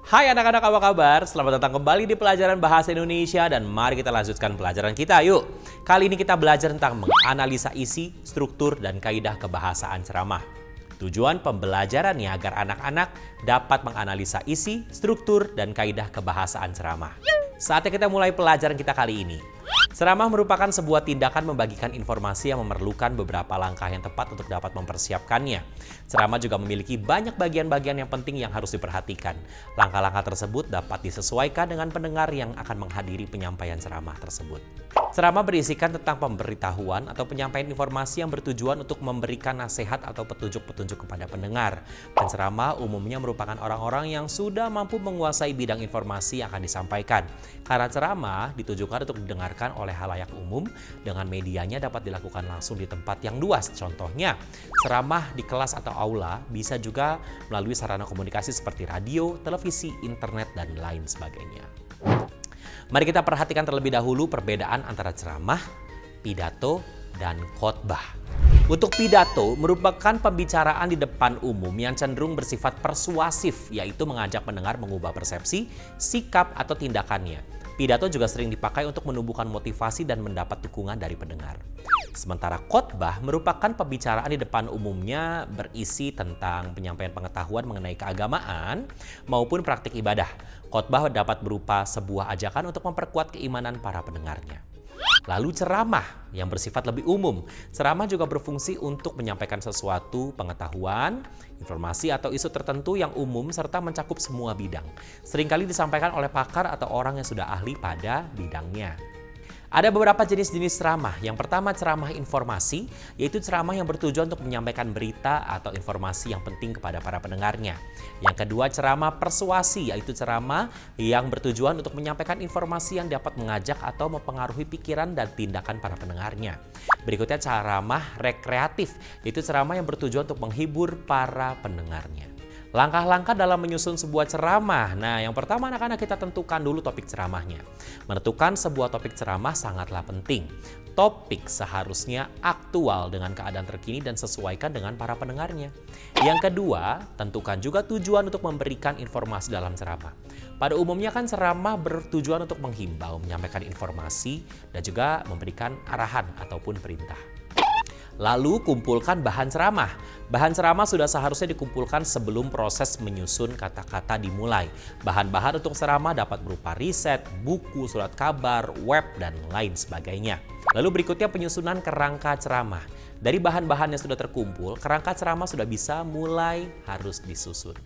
Hai anak-anak, apa kabar? Selamat datang kembali di pelajaran Bahasa Indonesia dan mari kita lanjutkan pelajaran kita. Yuk, kali ini kita belajar tentang menganalisa isi, struktur, dan kaidah kebahasaan ceramah. Tujuan pembelajarannya agar anak-anak dapat menganalisa isi, struktur, dan kaidah kebahasaan ceramah. Saatnya kita mulai pelajaran kita kali ini. Ceramah merupakan sebuah tindakan membagikan informasi yang memerlukan beberapa langkah yang tepat untuk dapat mempersiapkannya. Ceramah juga memiliki banyak bagian-bagian yang penting yang harus diperhatikan. Langkah-langkah tersebut dapat disesuaikan dengan pendengar yang akan menghadiri penyampaian ceramah tersebut. Ceramah berisikan tentang pemberitahuan atau penyampaian informasi yang bertujuan untuk memberikan nasihat atau petunjuk-petunjuk kepada pendengar. Penceramah umumnya merupakan orang-orang yang sudah mampu menguasai bidang informasi yang akan disampaikan. Karena ceramah ditujukan untuk didengarkan oleh halayak umum, dengan medianya dapat dilakukan langsung di tempat yang luas. Contohnya, ceramah di kelas atau aula bisa juga melalui sarana komunikasi seperti radio, televisi, internet, dan lain sebagainya. Mari kita perhatikan terlebih dahulu perbedaan antara ceramah, pidato, dan khotbah. Untuk pidato merupakan pembicaraan di depan umum yang cenderung bersifat persuasif, yaitu mengajak pendengar mengubah persepsi, sikap, atau tindakannya. Pidato juga sering dipakai untuk menumbuhkan motivasi dan mendapat dukungan dari pendengar. Sementara khotbah merupakan pembicaraan di depan umumnya berisi tentang penyampaian pengetahuan mengenai keagamaan maupun praktik ibadah. Khotbah dapat berupa sebuah ajakan untuk memperkuat keimanan para pendengarnya. Lalu ceramah yang bersifat lebih umum. Ceramah juga berfungsi untuk menyampaikan sesuatu pengetahuan, informasi atau isu tertentu yang umum serta mencakup semua bidang. Seringkali disampaikan oleh pakar atau orang yang sudah ahli pada bidangnya. Ada beberapa jenis-jenis ceramah. Yang pertama, ceramah informasi, yaitu ceramah yang bertujuan untuk menyampaikan berita atau informasi yang penting kepada para pendengarnya. Yang kedua, ceramah persuasi, yaitu ceramah yang bertujuan untuk menyampaikan informasi yang dapat mengajak atau mempengaruhi pikiran dan tindakan para pendengarnya. Berikutnya, ceramah rekreatif, yaitu ceramah yang bertujuan untuk menghibur para pendengarnya. Langkah-langkah dalam menyusun sebuah ceramah. Nah, yang pertama anak-anak kita tentukan dulu topik ceramahnya. Menentukan sebuah topik ceramah sangatlah penting. Topik seharusnya aktual dengan keadaan terkini dan sesuaikan dengan para pendengarnya. Yang kedua, tentukan juga tujuan untuk memberikan informasi dalam ceramah. Pada umumnya kan ceramah bertujuan untuk menghimbau, menyampaikan informasi, dan juga memberikan arahan ataupun perintah. Lalu kumpulkan bahan ceramah. Bahan ceramah sudah seharusnya dikumpulkan sebelum proses menyusun kata-kata dimulai. Bahan-bahan untuk ceramah dapat berupa riset, buku, surat kabar, web, dan lain sebagainya. Lalu berikutnya penyusunan kerangka ceramah. Dari bahan-bahan yang sudah terkumpul, kerangka ceramah sudah bisa mulai harus disusun.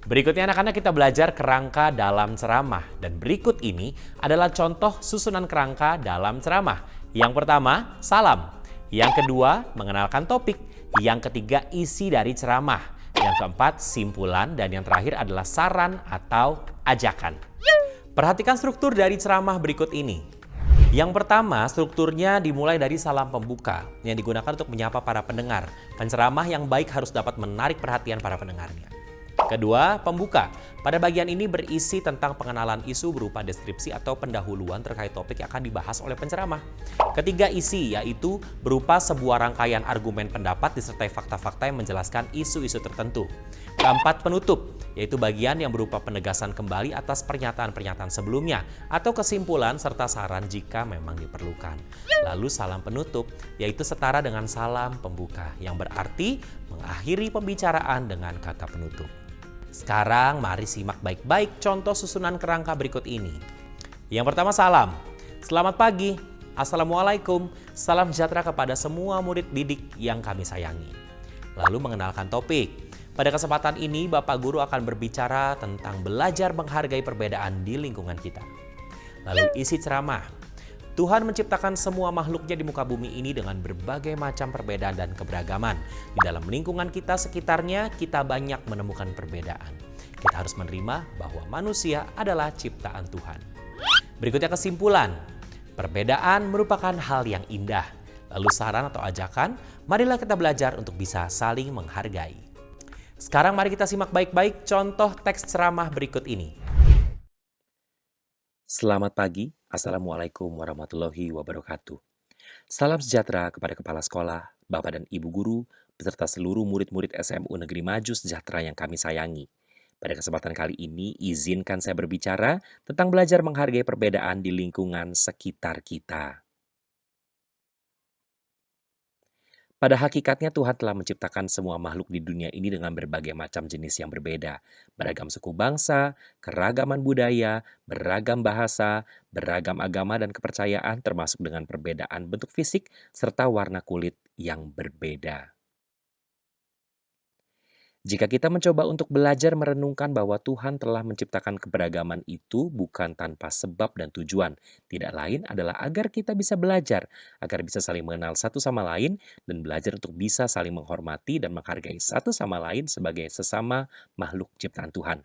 Berikutnya anak-anak kita belajar kerangka dalam ceramah. Dan berikut ini adalah contoh susunan kerangka dalam ceramah. Yang pertama, salam. Yang kedua, mengenalkan topik. Yang ketiga, isi dari ceramah. Yang keempat, simpulan. Dan yang terakhir adalah saran atau ajakan. Perhatikan struktur dari ceramah berikut ini. Yang pertama, strukturnya dimulai dari salam pembuka yang digunakan untuk menyapa para pendengar. Penceramah yang baik harus dapat menarik perhatian para pendengarnya. Kedua, pembuka. Pada bagian ini berisi tentang pengenalan isu berupa deskripsi atau pendahuluan terkait topik yang akan dibahas oleh penceramah. Ketiga, isi, yaitu berupa sebuah rangkaian argumen pendapat disertai fakta-fakta yang menjelaskan isu-isu tertentu. Keempat, penutup, yaitu bagian yang berupa penegasan kembali atas pernyataan-pernyataan sebelumnya atau kesimpulan serta saran jika memang diperlukan. Lalu salam penutup, yaitu setara dengan salam pembuka yang berarti mengakhiri pembicaraan dengan kata penutup. Sekarang mari simak baik-baik contoh susunan kerangka berikut ini. Yang pertama, salam. Selamat pagi, assalamualaikum, salam sejahtera kepada semua murid didik yang kami sayangi. Lalu mengenalkan topik. Pada kesempatan ini Bapak Guru akan berbicara tentang belajar menghargai perbedaan di lingkungan kita. Lalu isi ceramah. Tuhan menciptakan semua makhluknya di muka bumi ini dengan berbagai macam perbedaan dan keberagaman. Di dalam lingkungan kita sekitarnya, kita banyak menemukan perbedaan. Kita harus menerima bahwa manusia adalah ciptaan Tuhan. Berikutnya kesimpulan. Perbedaan merupakan hal yang indah. Lalu saran atau ajakan, marilah kita belajar untuk bisa saling menghargai. Sekarang mari kita simak baik-baik contoh teks ceramah berikut ini. Selamat pagi, Assalamualaikum warahmatullahi wabarakatuh. Salam sejahtera kepada Kepala Sekolah, Bapak dan Ibu Guru, beserta seluruh murid-murid SMU Negeri Maju Sejahtera yang kami sayangi. Pada kesempatan kali ini, izinkan saya berbicara tentang belajar menghargai perbedaan di lingkungan sekitar kita. Pada hakikatnya Tuhan telah menciptakan semua makhluk di dunia ini dengan berbagai macam jenis yang berbeda. Beragam suku bangsa, keragaman budaya, beragam bahasa, beragam agama dan kepercayaan termasuk dengan perbedaan bentuk fisik serta warna kulit yang berbeda. Jika kita mencoba untuk belajar merenungkan bahwa Tuhan telah menciptakan keberagaman itu bukan tanpa sebab dan tujuan. Tidak lain adalah agar kita bisa belajar, agar bisa saling mengenal satu sama lain, dan belajar untuk bisa saling menghormati dan menghargai satu sama lain sebagai sesama makhluk ciptaan Tuhan.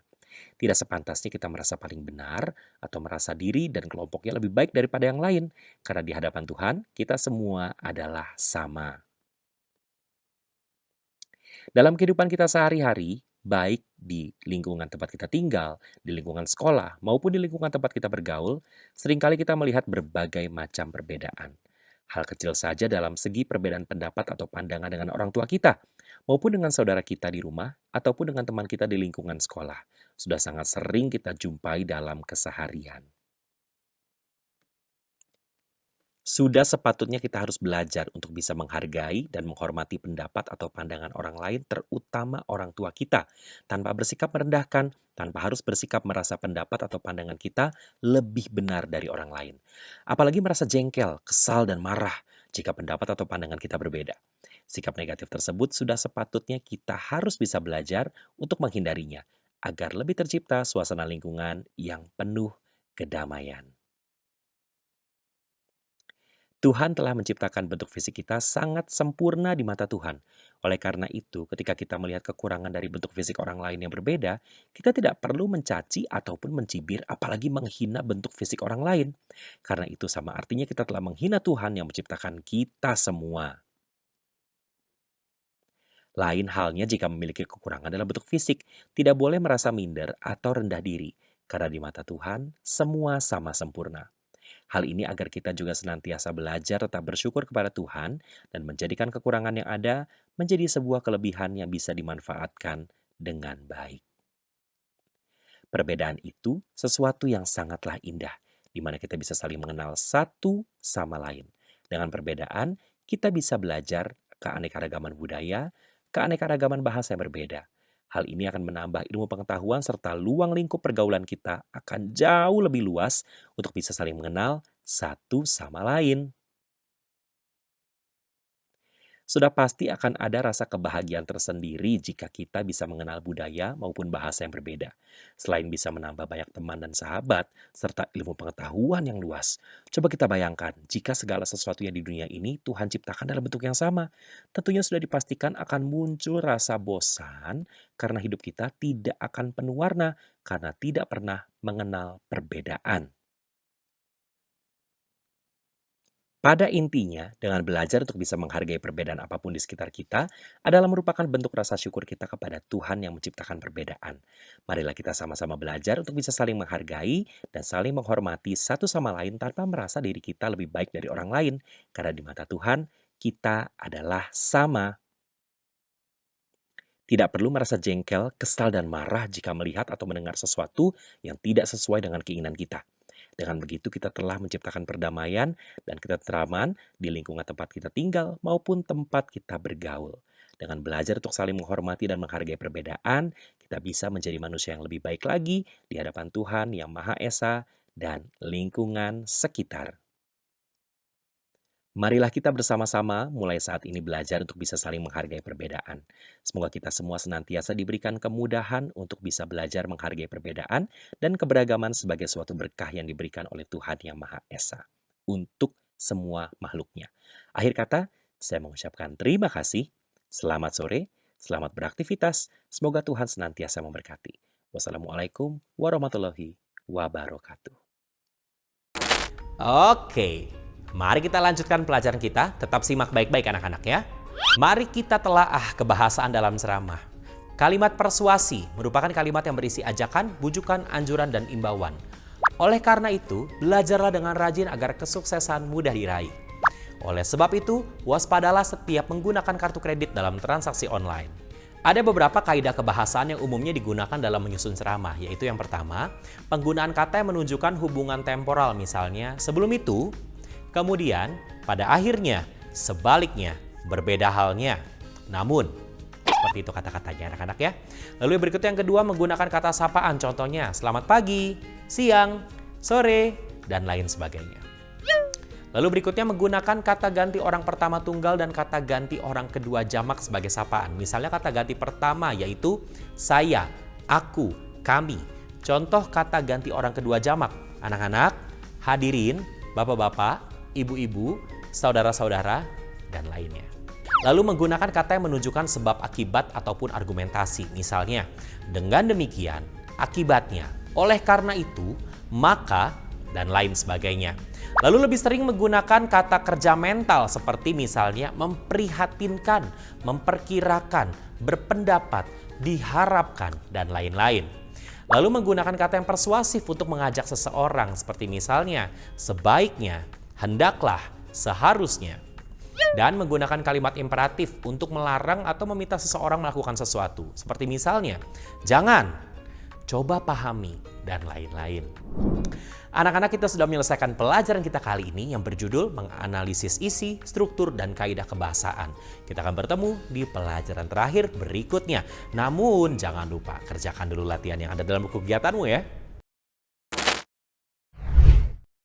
Tidak sepantasnya kita merasa paling benar atau merasa diri dan kelompoknya lebih baik daripada yang lain, karena di hadapan Tuhan kita semua adalah sama. Dalam kehidupan kita sehari-hari, baik di lingkungan tempat kita tinggal, di lingkungan sekolah, maupun di lingkungan tempat kita bergaul, seringkali kita melihat berbagai macam perbedaan. Hal kecil saja dalam segi perbedaan pendapat atau pandangan dengan orang tua kita, maupun dengan saudara kita di rumah, ataupun dengan teman kita di lingkungan sekolah, sudah sangat sering kita jumpai dalam keseharian. Sudah sepatutnya kita harus belajar untuk bisa menghargai dan menghormati pendapat atau pandangan orang lain, terutama orang tua kita, tanpa bersikap merendahkan, tanpa harus bersikap merasa pendapat atau pandangan kita lebih benar dari orang lain. Apalagi merasa jengkel, kesal, dan marah jika pendapat atau pandangan kita berbeda. Sikap negatif tersebut sudah sepatutnya kita harus bisa belajar untuk menghindarinya, agar lebih tercipta suasana lingkungan yang penuh kedamaian. Tuhan telah menciptakan bentuk fisik kita sangat sempurna di mata Tuhan. Oleh karena itu, ketika kita melihat kekurangan dari bentuk fisik orang lain yang berbeda, kita tidak perlu mencaci ataupun mencibir, apalagi menghina bentuk fisik orang lain. Karena itu sama artinya kita telah menghina Tuhan yang menciptakan kita semua. Lain halnya jika memiliki kekurangan dalam bentuk fisik, tidak boleh merasa minder atau rendah diri. Karena di mata Tuhan, semua sama sempurna. Hal ini agar kita juga senantiasa belajar tetap bersyukur kepada Tuhan dan menjadikan kekurangan yang ada menjadi sebuah kelebihan yang bisa dimanfaatkan dengan baik. Perbedaan itu sesuatu yang sangatlah indah, di mana kita bisa saling mengenal satu sama lain. Dengan perbedaan, kita bisa belajar keanekaragaman budaya, keanekaragaman bahasa yang berbeda. Hal ini akan menambah ilmu pengetahuan serta luang lingkup pergaulan kita akan jauh lebih luas untuk bisa saling mengenal satu sama lain. Sudah pasti akan ada rasa kebahagiaan tersendiri jika kita bisa mengenal budaya maupun bahasa yang berbeda. Selain bisa menambah banyak teman dan sahabat, serta ilmu pengetahuan yang luas. Coba kita bayangkan, jika segala sesuatunya di dunia ini Tuhan ciptakan dalam bentuk yang sama. Tentunya sudah dipastikan akan muncul rasa bosan karena hidup kita tidak akan penuh warna karena tidak pernah mengenal perbedaan. Pada intinya, dengan belajar untuk bisa menghargai perbedaan apapun di sekitar kita adalah merupakan bentuk rasa syukur kita kepada Tuhan yang menciptakan perbedaan. Marilah kita sama-sama belajar untuk bisa saling menghargai dan saling menghormati satu sama lain tanpa merasa diri kita lebih baik dari orang lain. Karena di mata Tuhan, kita adalah sama. Tidak perlu merasa jengkel, kesal, dan marah jika melihat atau mendengar sesuatu yang tidak sesuai dengan keinginan kita. Dengan begitu kita telah menciptakan perdamaian dan ketentraman di lingkungan tempat kita tinggal maupun tempat kita bergaul. Dengan belajar untuk saling menghormati dan menghargai perbedaan, kita bisa menjadi manusia yang lebih baik lagi di hadapan Tuhan yang Maha Esa dan lingkungan sekitar. Marilah kita bersama-sama mulai saat ini belajar untuk bisa saling menghargai perbedaan. Semoga kita semua senantiasa diberikan kemudahan untuk bisa belajar menghargai perbedaan dan keberagaman sebagai suatu berkah yang diberikan oleh Tuhan yang Maha Esa untuk semua makhluknya. Akhir kata, saya mengucapkan terima kasih. Selamat sore, selamat beraktivitas. Semoga Tuhan senantiasa memberkati. Wassalamualaikum warahmatullahi wabarakatuh. Oke, mari kita lanjutkan pelajaran kita. Tetap simak baik-baik anak-anak ya. Mari kita telaah kebahasaan dalam ceramah. Kalimat persuasi merupakan kalimat yang berisi ajakan, bujukan, anjuran, dan imbauan. Oleh karena itu, belajarlah dengan rajin agar kesuksesan mudah diraih. Oleh sebab itu, waspadalah setiap menggunakan kartu kredit dalam transaksi online. Ada beberapa kaidah kebahasaan yang umumnya digunakan dalam menyusun ceramah, yaitu yang pertama, penggunaan kata yang menunjukkan hubungan temporal, misalnya sebelum itu, kemudian, pada akhirnya, sebaliknya, berbeda halnya. Namun, seperti itu kata-katanya anak-anak ya. Lalu yang berikutnya yang kedua, menggunakan kata sapaan, contohnya selamat pagi, siang, sore, dan lain sebagainya. Lalu berikutnya menggunakan kata ganti orang pertama tunggal dan kata ganti orang kedua jamak sebagai sapaan. Misalnya kata ganti pertama yaitu saya, aku, kami. Contoh kata ganti orang kedua jamak. Anak-anak, hadirin, bapak-bapak, ibu-ibu, saudara-saudara, dan lainnya. Lalu menggunakan kata yang menunjukkan sebab akibat ataupun argumentasi. Misalnya, dengan demikian, akibatnya, oleh karena itu, maka, dan lain sebagainya. Lalu lebih sering menggunakan kata kerja mental seperti misalnya memprihatinkan, memperkirakan, berpendapat, diharapkan, dan lain-lain. Lalu menggunakan kata yang persuasif untuk mengajak seseorang seperti misalnya sebaiknya, hendaklah, seharusnya. Dan menggunakan kalimat imperatif untuk melarang atau meminta seseorang melakukan sesuatu. Seperti misalnya, jangan, coba pahami, dan lain-lain. Anak-anak, kita sudah menyelesaikan pelajaran kita kali ini yang berjudul menganalisis isi, struktur, dan kaidah kebahasaan. Kita akan bertemu di pelajaran terakhir berikutnya. Namun jangan lupa kerjakan dulu latihan yang ada dalam buku kegiatanmu ya.